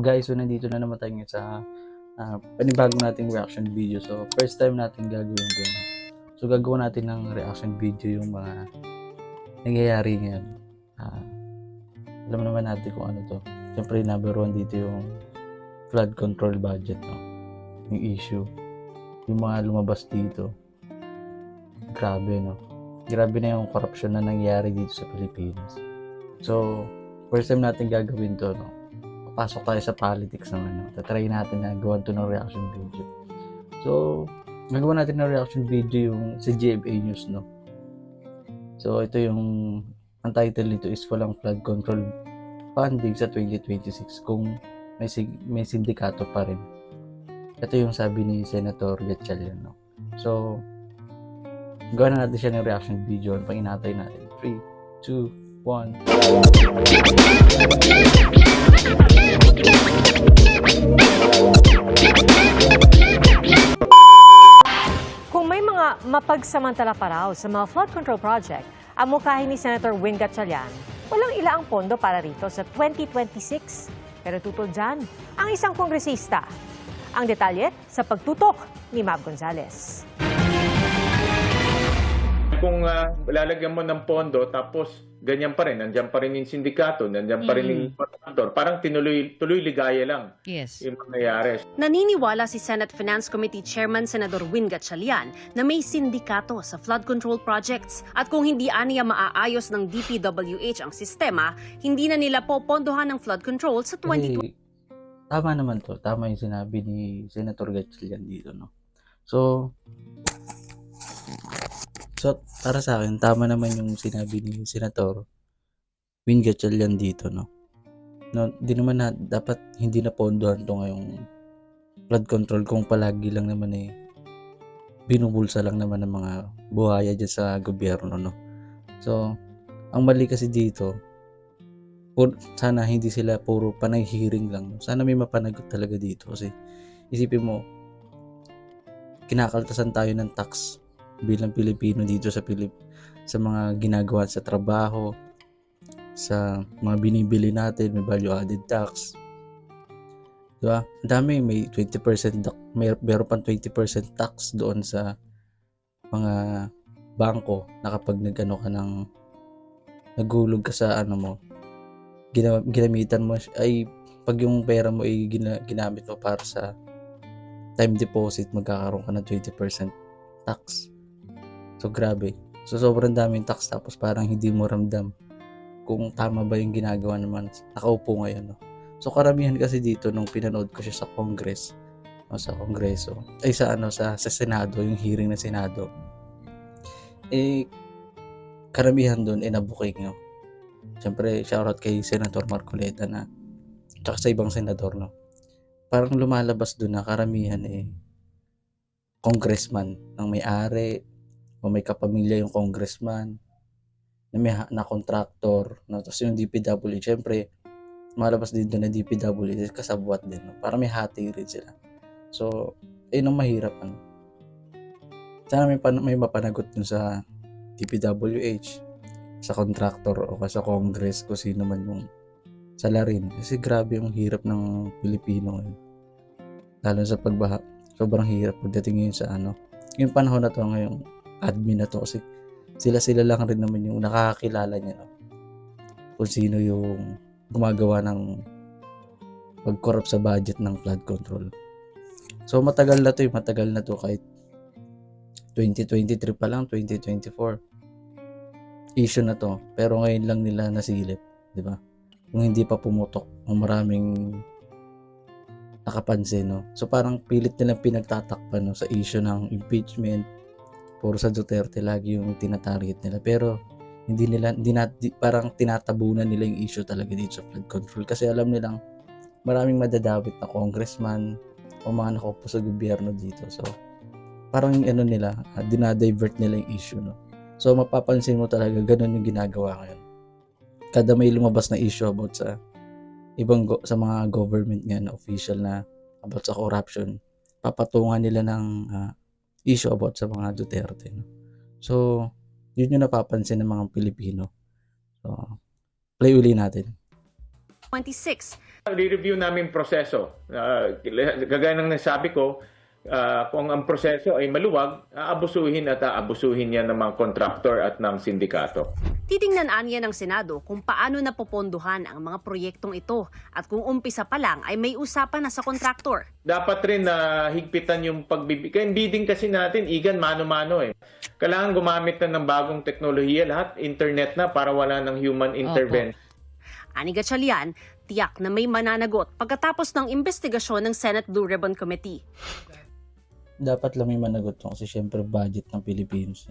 Guys, so nandito na naman tayo ngayon sa panibago nating reaction video. So, first time natin gagawin ito. No? So, gagawa natin ng reaction video yung mga nangyayari ngayon. Alam naman natin kung ano to. Siyempre, number one dito yung flood control budget. No? Yung issue. Yung mga lumabas dito. Grabe, no? Grabe na yung corruption na nangyayari dito sa Pilipinas. So, first time natin gagawin to, no? Pasok tayo sa politics naman. No? Tatry natin na gawan to ng reaction video. So, gagawa natin ng reaction video yung sa GMA News, no? So, ito yung, ang title nito is Walang Flood Control Funding sa 2026 kung may sindikato pa rin. Ito yung sabi ni Senator Gatchalian, no? So, gawa na natin siya ng reaction video. Pang inatay natin. 3, 2, 1. Kung may mga mapagsamantala pa raw sa mga flood control project, ang mungkahi ni Senator Win Gatchalian, walang ilaang pondo para rito sa 2026. Pero tutol dyan, ang isang kongresista. Ang detalye sa pagtutok ni Mab Gonzales. Kung lalagyan mo ng pondo tapos ganyan pa rin, nandiyan pa rin yung sindikato, nandiyan pa rin yung kontraktor, parang tuloy ligaya lang yung mangyayari. Naniniwala si Senate Finance Committee Chairman Senador Win Gatchalian na may sindikato sa flood control projects at kung hindi aniya maaayos ng DPWH ang sistema, hindi na nila popondohan ng flood control sa 2020. Tama naman to. Tama yung sinabi ni Senator Gatchalian dito, no? So, para sa akin, tama naman yung sinabi ni Senator Win Gatchalian dito, no? Di naman dapat hindi na pondohan to ngayong flood control kung palagi lang naman binubulsa lang naman ng mga buhaya dyan sa gobyerno, no? So, ang mali kasi dito, sana hindi sila puro panay hearing lang, no? Sana may mapanagot talaga dito kasi isipin mo, kinakaltasan tayo ng tax bilang Pilipino dito sa mga ginagawa sa trabaho, sa mga binibili natin, may value added tax. Diba? Ang dami, may 20%, meron pang 20% tax doon sa mga bangko na kapag naghulog ka sa ginamitan mo ay pag yung pera mo ay ginamit mo para sa time deposit, magkakaroon ka ng 20% tax. So, grabe. So, sobrang daming tax tapos parang hindi mo ramdam kung tama ba yung ginagawa naman nakaupo ngayon, no? So, karamihan kasi dito nung pinanood ko siya sa Congress, sa Kongreso, ay sa Senado, yung hearing ng Senado, karamihan doon nabuking, no? Siyempre, shoutout kay Senator Marcoleta na tsaka sa ibang senador, no? Parang lumalabas doon na karamihan congressman ng may-ari o may kapamilya yung congressman na contractor, no? Tapos yung DPW, syempre malabas din doon na DPW kasabwat din, no? Para may hati rin sila. So, ang mahirap, ano? Sana may mapanagot dun sa DPWH, sa contractor o sa Congress, kung sino man yung salarin. Kasi grabe yung hirap ng Pilipino ngayon. Lalo sa pagbaha, sobrang hirap pagdating yun sa yung panahon na to ngayong admin na to, kasi sila lang rin naman yung nakakakilala niya, no? Kung sino yung gumagawa ng pag-corrupt sa budget ng flood control. So matagal na to kahit 2023 pa lang, 2024 issue na to, pero ngayon lang nila nasilip, di ba? Kung hindi pa pumutok ang maraming nakapansin, no? So parang pilit nilang pinagtatakpan, no, sa issue ng impeachment. Puro sa Duterte lagi yung tinatarget nila, pero parang tinatabunan nila yung issue talaga dito sa flood control kasi alam nilang maraming madadawit na congressman o mga nakaupo sa gobyerno dito. So parang nila, dinadivert nila yung issue, no? So mapapansin mo talaga ganun yung ginagawa ngayon. Kada may lumabas na issue about sa sa mga government nga na official na about sa corruption, papatungan nila ng issue about sa mga Duterte, no? So, yun yung napapansin ng mga Pilipino. So, play uli natin. 26. I-review namin proseso. Gagaya ng nasabi ko, kung ang proseso ay maluwag, aabusuhin at aabusuhin yan ng mga kontraktor at ng sindikato. Titingnan aniya ng Senado kung paano napopondohan ang mga proyektong ito at kung umpisa pa lang ay may usapan na sa kontraktor. Dapat rin na higpitan yung pagbibigay. Bidding kasi natin, igan mano-mano eh. Kailangan gumamit na ng bagong teknolohiya, lahat internet na para wala ng human intervention. Ani Gatchalian, tiyak na may mananagot pagkatapos ng investigasyon ng Senate Blue Ribbon Committee. Dapat lang may managot yun kasi syempre budget ng Pilipinos.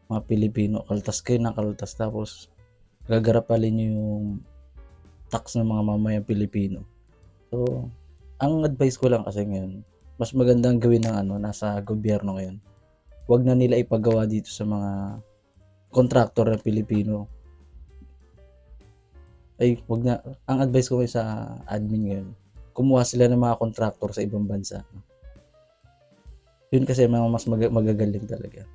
Mga Pilipino, kaltas kayo ng kaltas tapos gagarapalin nyo yung tax ng mga mamayang Pilipino. So, ang advice ko lang kasi ngayon, mas magandang gawin ng nasa gobyerno ngayon. Huwag na nila ipagawa dito sa mga kontraktor ng Pilipino. Wag na. Ang advice ko ngayon sa admin ngayon, kumuha sila ng mga kontraktor sa ibang bansa. Yun kasi mga mas magagaling talaga.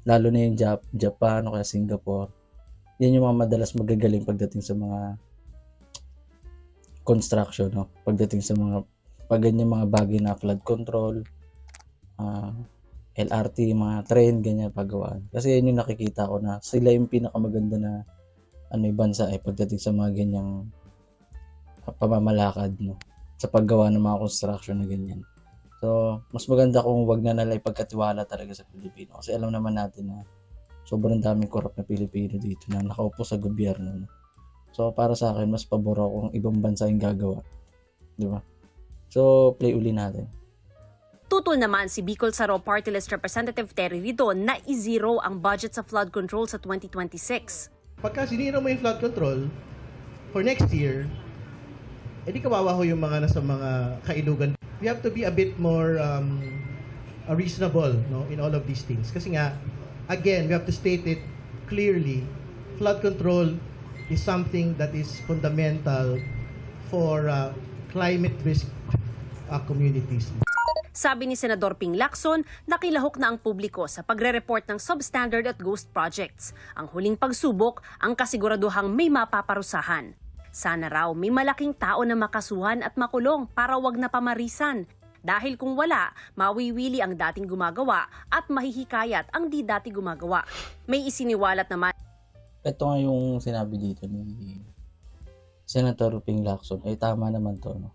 Lalo na yung Japan o kaya Singapore. Yan yung mga madalas magagaling pagdating sa mga construction, no? Pagdating sa mga ganyan mga bagay na flood control, LRT, mga train, ganyan paggawaan. Kasi yan yung nakikita ko na sila yung pinakamaganda na bansa pagdating sa mga ganyang pamamalakad, no? Sa paggawa ng mga construction na ganyan. So, mas maganda kung wag na nila ipagkatiwala talaga sa Pilipino. Kasi alam naman natin na sobrang daming korap na Pilipino dito na nakaupo sa gobyerno. No? So, para sa akin, mas pabor ako kung ibang bansa yung gagawa. Di ba? So, play uli natin. Tutol naman si Bicol Saro Party List Representative Terry Ridon na i-zero ang budget sa flood control sa 2026. Pagka sinira mo yung flood control for next year, edi kawawa ho yung mga nasa mga kailugan. We have to be a bit more reasonable, no, in all of these things. Kasi nga, again, we have to state it clearly. Flood control is something that is fundamental for climate risk communities. Sabi ni Senador Ping Lacson, nakilahok na ang publiko sa pagre-report ng substandard at ghost projects. Ang huling pagsubok, ang kasiguraduhang may mapaparusahan. Sana raw may malaking tao na makasuhan at makulong para wag na pamarisan. Dahil kung wala, mawiwili ang dating gumagawa at mahihikayat ang di dati gumagawa. May isiniwalat naman. Ito nga yung sinabi dito ni Senator Ping Lacson. Tama naman to. No?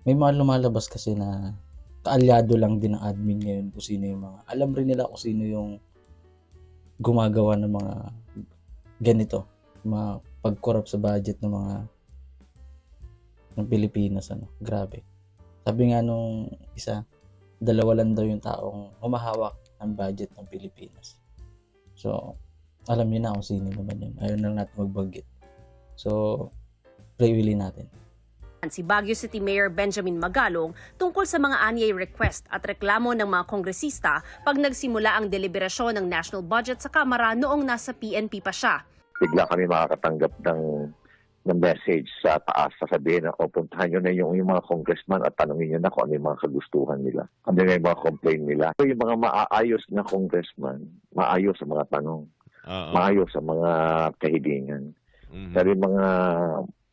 May mga lumalabas kasi na kaalyado lang din ng admin ngayon kung sino yung mga. Alam rin nila kung sino yung gumagawa ng mga ganito. Mga pag-corrupt sa budget ng mga ng Pilipinas. Grabe. Sabi nga nung isa, 2 lang daw yung taong humahawak ng budget ng Pilipinas. So, alam niyo na kung sino naman yun. Ayaw na natin magbanggit. So, pray uli natin. Si Baguio City Mayor Benjamin Magalong tungkol sa mga anyay request at reklamo ng mga kongresista pag nagsimula ang deliberasyon ng national budget sa Kamara noong nasa PNP pa siya. Bigla kami makakatanggap ng message sa taas, sasabihin na puntahan nyo na yung mga congressman at tanongin nyo na kung ano yung mga kagustuhan nila, ano yung mga complaint nila. So, yung mga maayos na congressman, maayos sa mga tanong, maayos sa mga kahilingan. Pero yung mga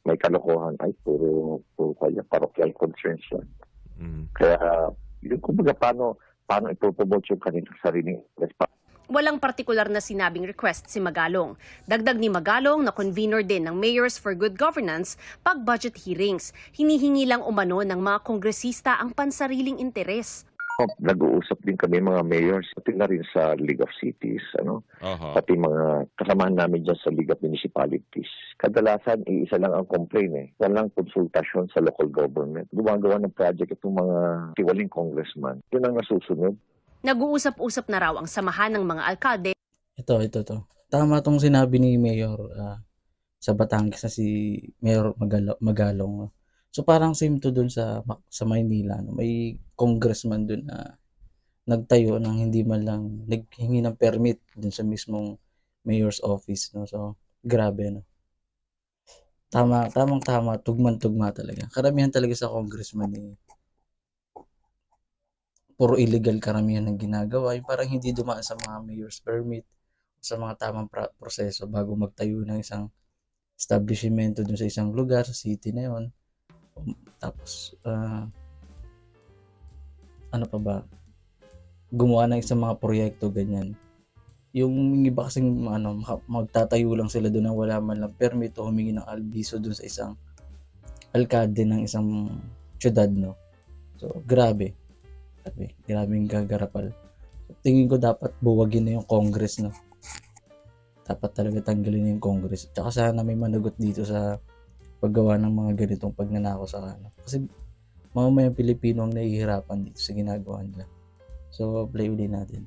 may kalokohan, ay puro kaya parochial concerns yan. Kaya, yung kumbaga paano ipopromote yung kanilang sariling response. Walang partikular na sinabing request si Magalong. Dagdag ni Magalong na convener din ng Mayors for Good Governance pag budget hearings. Hinihingi lang umano ng mga kongresista ang pansariling interes. Nag-uusap din kami mga mayors, pati na rin sa League of Cities, pati mga kasamahan namin dyan sa League of Municipalities. Kadalasan, iisa lang ang complaint Walang konsultasyon sa local government. Gumagawa ng project itong mga tiwaling congressman. Yun ang nasusunod. Nag-uusap-usap na raw ang samahan ng mga alkalde. Ito. Tama tong sinabi ni Mayor sa Batangas na si Mayor Magalong. So parang same to dun sa Maynila. No? May congressman dun na nagtayo ng hindi man lang naghingi ng permit dun sa mismong mayor's office. No? So grabe. No? Tama, tugman-tugma talaga. Karamihan talaga sa congressman puro illegal karamihan ng ginagawa. Yung parang hindi dumaan sa mga mayor's permit, sa mga tamang proseso bago magtayo ng isang establishmento dun sa isang lugar, sa city na yon. Tapos, ano pa ba? Gumawa ng isang mga proyekto, ganyan. Yung iba kasing magtatayo lang sila doon na wala man lang permit o humingi ng albiso doon sa isang alkalde ng isang syudad, no? So, grabe. Grabing gagarapal. Tingin ko dapat buwagin na yung Congress, no? Dapat talaga tanggalin na yung Congress. Tsaka sana may managot dito sa paggawa ng mga ganitong pagnanakaw sa ano. Kasi mamamayang Pilipino ang nahihirapan dito sa ginagawa nila. So, play ulit natin.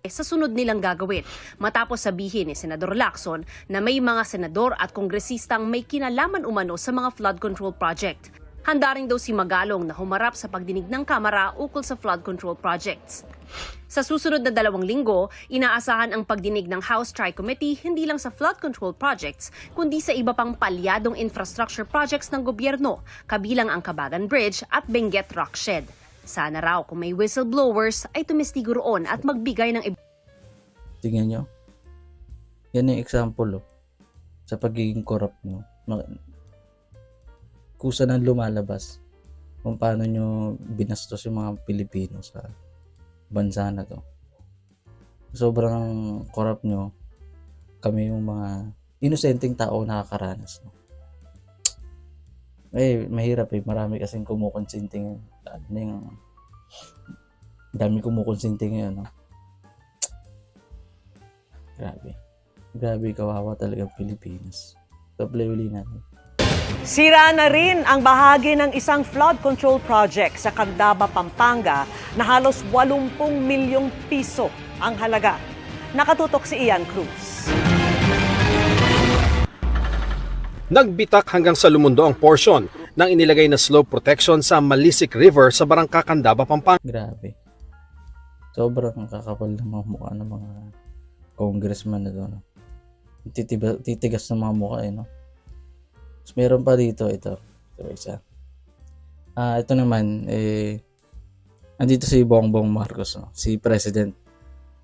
Sa sunod nilang gagawin matapos sabihin ni Senador Lacson na may mga senador at kongresistang may kinalaman umano sa mga flood control project. Handa rin daw si Magalong na humarap sa pagdinig ng Kamara ukol sa flood control projects. Sa susunod na 2 linggo, inaasahan ang pagdinig ng House Tri-Committee hindi lang sa flood control projects, kundi sa iba pang palyadong infrastructure projects ng gobyerno, kabilang ang Cabagan Bridge at Benguet Rockshed. Sana raw kung may whistleblowers ay tumistigo roon at magbigay ng Tingnan nyo. Yan yung example, sa pagiging corrupt nyo. Kusa nang lumalabas kung paano nyo binastos yung mga Pilipino sa bansa na to. Sobrang corrupt nyo. Kami yung mga inosenteng tao nakakaranas. No? Mahirap Marami kasing kumukonsinting. Dami kumukonsinting ngayon. No? Grabe, kawawa talaga ang Pilipinas. So, play uli natin. Sira na rin ang bahagi ng isang flood control project sa Candaba, Pampanga na halos 80 milyong piso ang halaga. Nakatutok si Ian Cruz. Nagbitak hanggang sa Lumundo ang portion ng inilagay na slope protection sa Malisik River sa Barangka Candaba, Pampanga. Grabe. Sobrang kakapal ng mga mukha ng mga congressman na doon. Titigas ng mga mukha no? Tapos meron pa dito, ito isa. Ito naman, andito si Bongbong Marcos, no? Si President.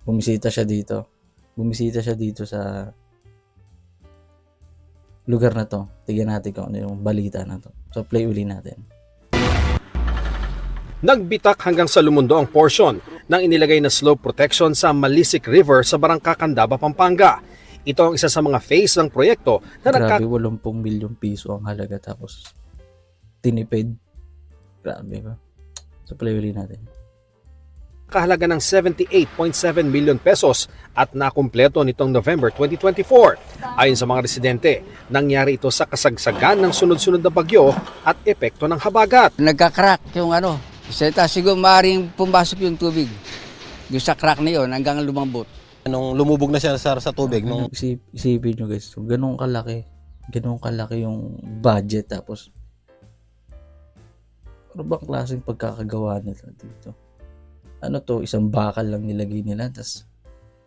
Bumisita siya dito sa lugar na to. Tignan natin kung ano yung balita na to. So, play uli natin. Nagbitak hanggang sa Lumundo ang portion ng inilagay na slope protection sa Malisik River sa Barangka Candaba, Pampanga. Ito ang isa sa mga phase ng proyekto na Grabe, 80 milyong piso ang halaga tapos tinipid. Grabe ba? So, play uli natin. Kahalaga ng 78.7 million pesos at nakumpleto nitong November 2024. Ayon sa mga residente, nangyari ito sa kasagsagan ng sunod-sunod na bagyo at epekto ng habagat. Nagka-crack yung siguro maaaring pumasok yung tubig. Yung sa crack na yun hanggang lumambot. Nung lumubog na siya sa tubig, nung Isipin nyo guys, so, ganun kalaki yung budget tapos ano bang klaseng pagkakagawa nila dito? Ano to, isang bakal lang nilagay nila tapos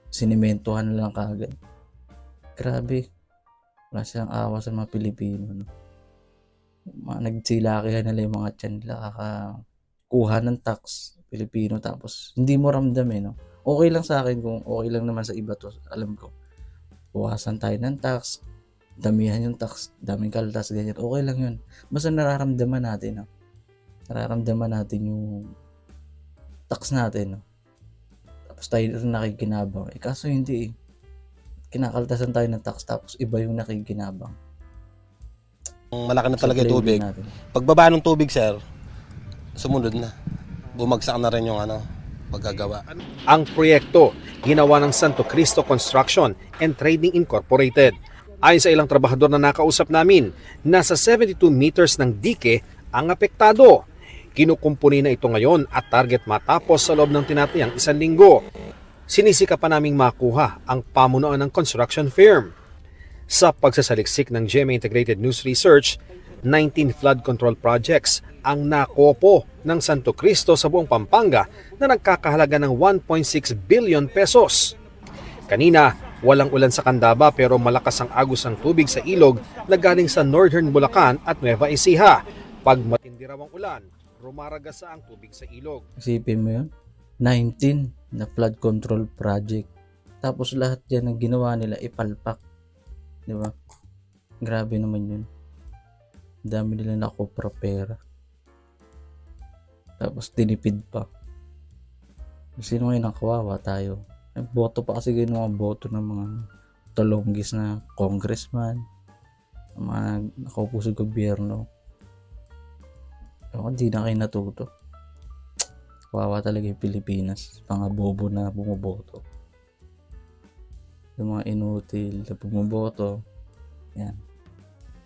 sinimentohan na lang kagad. Grabe. Wala silang awa sa mga Pilipino. No? Nagsilakihan nila yung mga tiyan nila kakakuha ng tax Pilipino tapos hindi mo ramdam no? Okay lang sa akin kung okay lang naman sa iba to. Alam ko, buwasan tayo ng tax, damihan yung tax, daming kaltas, ganyan. Okay lang yun. Basta nararamdaman natin. No? Nararamdaman natin yung tax natin. No? Tapos tayo rin nakikinabang. Kaso hindi kinakaltasan tayo ng tax tapos iba yung nakikinabang. malaki na talaga yung tubig. Pagbaba ng tubig, sir, sumunod na. Bumagsak na rin yung paggagawa. Ang proyekto, ginawa ng Santo Cristo Construction and Trading Incorporated. Ayon sa ilang trabahador na nakausap namin, nasa 72 meters ng dike ang apektado. Kinukumpuni na ito ngayon at target matapos sa loob ng tinatayang 1 linggo. Sinisika pa naming makuha ang pamunuan ng construction firm. Sa pagsasaliksik ng GMA Integrated News Research, 19 flood control projects ang nakopo ng Santo Cristo sa buong Pampanga na nagkakahalaga ng 1.6 billion pesos. Kanina, walang ulan sa Candaba pero malakas ang agos ng tubig sa ilog na galing sa Northern Bulacan at Nueva Ecija. Pag matindi raw ang ulan, rumaragasa ang tubig sa ilog. Isipin mo yun, 19 na flood control project. Tapos lahat yan ang ginawa nila ipalpak. Di ba? Grabe naman yun. Ang dami nila nakopra pera. Tapos dinipid pa. Sino ngayon ang kawawa? Tayo. Boto pa kasi ganyan mga boto ng mga talonggis na congressman, mga nakaupo sa gobyerno. Hindi na kayo natuto. Kawawa talaga yung Pilipinas. Mga bobo na bumoboto. Yung mga inutil na bumoboto. Yan.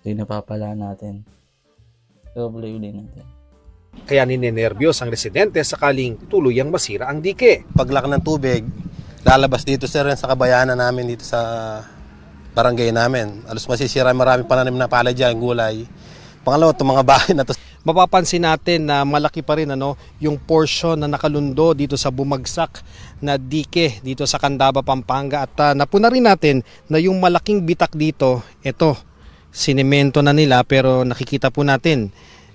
Ito yung napapala natin. Doble ulit natin. Kaya ninenervyos ang residente sakaling tuluyang masira ang dike. Paglaki ng tubig, lalabas dito sir sa kabayanan namin dito sa barangay namin. Alos masisira, maraming pananim na palay dyan, gulay. Pangalawa, itong mga bahay na to. Mapapansin natin na malaki pa rin yung portion na nakalundo dito sa bumagsak na dike dito sa Candaba, Pampanga. At napuna rin natin na yung malaking bitak dito, ito, sinemento na nila, pero nakikita po natin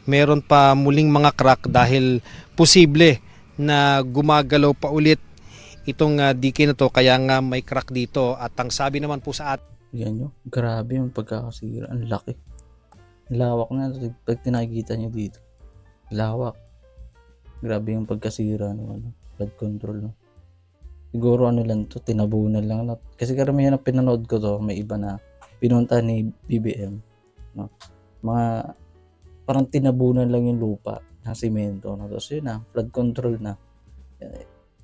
meron pa muling mga crack dahil posible na gumagalaw pa ulit itong dike na to, kaya nga may crack dito. At ang sabi naman po sa atin, yan nyo, grabe yung pagkakasira. Ang laki. Lawak na. Pag tinakikita nyo dito, lawak. Grabe yung pagkasira ng flood control. No? Siguro lang to, tinabunan lang. No? Kasi karamihan na pinanood ko to, may iba na pinunta ni BBM. No? Mga parang tinabunan lang yung lupa ng simento. No? Tapos yun na, flood control na.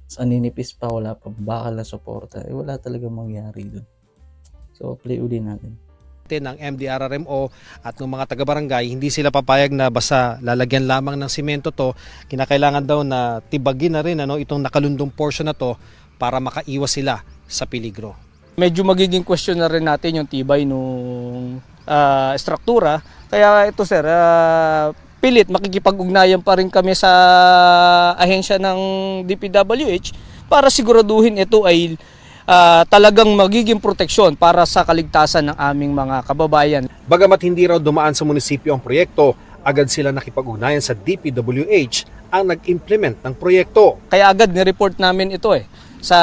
Sa ninipis pa, wala pa bakal na suporta. Wala talaga mangyari dun. So, play uli natin. ng MDRRMO at ng mga taga-barangay, hindi sila papayag na basta lalagyan lamang ng simento to. Kinakailangan daw na tibagin na rin itong nakalundong portion na to para makaiwas sila sa peligro. Medyo magiging question na rin natin yung tibay nung struktura. Kaya ito sir, pilit makikipag-ugnayan pa rin kami sa ahensya ng DPWH para siguraduhin ito ay talagang magiging proteksyon para sa kaligtasan ng aming mga kababayan. Bagamat hindi raw dumaan sa munisipyo ang proyekto, agad sila nakipag-ugnayan sa DPWH ang nag-implement ng proyekto. Kaya agad ni-report namin ito sa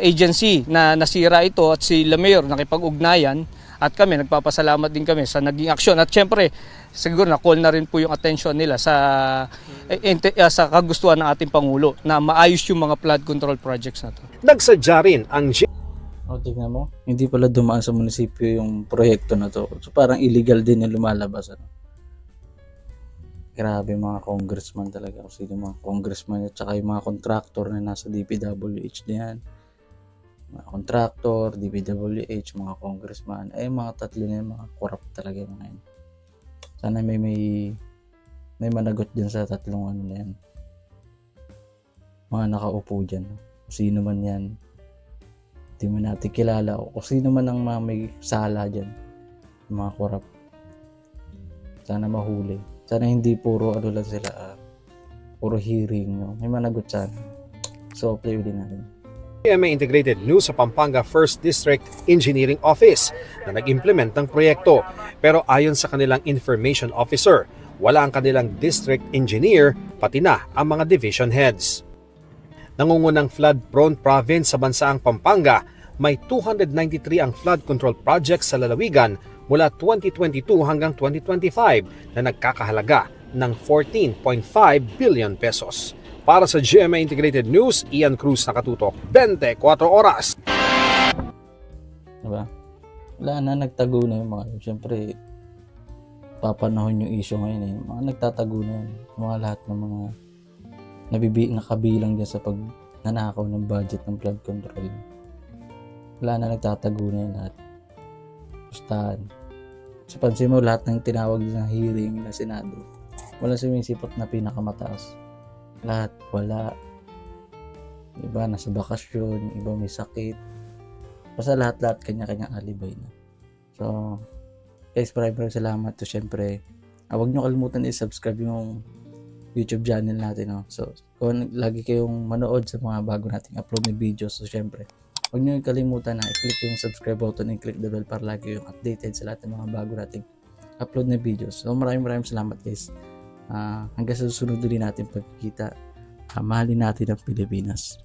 agency na nasira ito at si Mayor nakipag-ugnayan at kami nagpapasalamat din kami sa naging aksyon. At syempre, siguro na-call na rin po yung attention nila sa kagustuhan ng ating Pangulo na maayos yung mga flood control projects na to. Nagsadya rin ang tignan mo, hindi pala dumaan sa munisipyo yung proyekto na to. So parang illegal din yung lumalabas. Grabe mga congressman talaga. Kasi yung mga congressman at saka yung mga contractor na nasa DPWH diyan. Mga contractor, DPWH, mga congressman. Mga tatlo na yung mga corrupt talaga yung mga yun. Sana may managot dyan sa tatlong na yan. Mga nakaupo dyan. Kung sino man yan. Hindi man natin kilala. O kung sino man ang mga may sala dyan. Mga corrupt. Sana mahuli. Sana hindi puro lang sila. Puro hearing. No? May managot sana. So play ulit natin. GMA Integrated News sa Pampanga 1st District Engineering Office na nag-implement ng proyekto. Pero ayon sa kanilang information officer, wala ang kanilang district engineer pati na ang mga division heads. Nangungunang flood-prone province sa bansaang Pampanga, may 293 ang flood control projects sa lalawigan mula 2022 hanggang 2025 na nagkakahalaga ng 14.5 billion pesos. Para sa GMA Integrated News, Ian Cruz, nakatutok 24 oras. Diba? Wala na, nagtago na yung mga yun. Siyempre, papanahon yung issue ngayon Mga nagtatago na yun. Mga lahat ng mga nakabilang dyan sa pagnanakaw ng budget ng flood control. Wala na, nagtatago na yun lahat. Pustahan. Sa pansin mo, lahat ng tinawag na hearing na Senado, wala sumisipot na pinakamataas. Lahat wala. Iba nasa bakasyon, iba may sakit. Basta lahat kanya-kanyang alibay na. So, guys, maraming salamat. So, syempre, huwag nyo kalimutan i-subscribe yung YouTube channel natin. No? So, kung lagi kayong manood sa mga bago nating upload na videos, so syempre, huwag nyo kalimutan na i-click yung subscribe button and click the bell para lagi yung updated sa lahat ng mga bago nating upload na videos. So, maraming salamat, guys. Hanggang sa susunod din natin pagkikita, mahalin natin ang Pilipinas.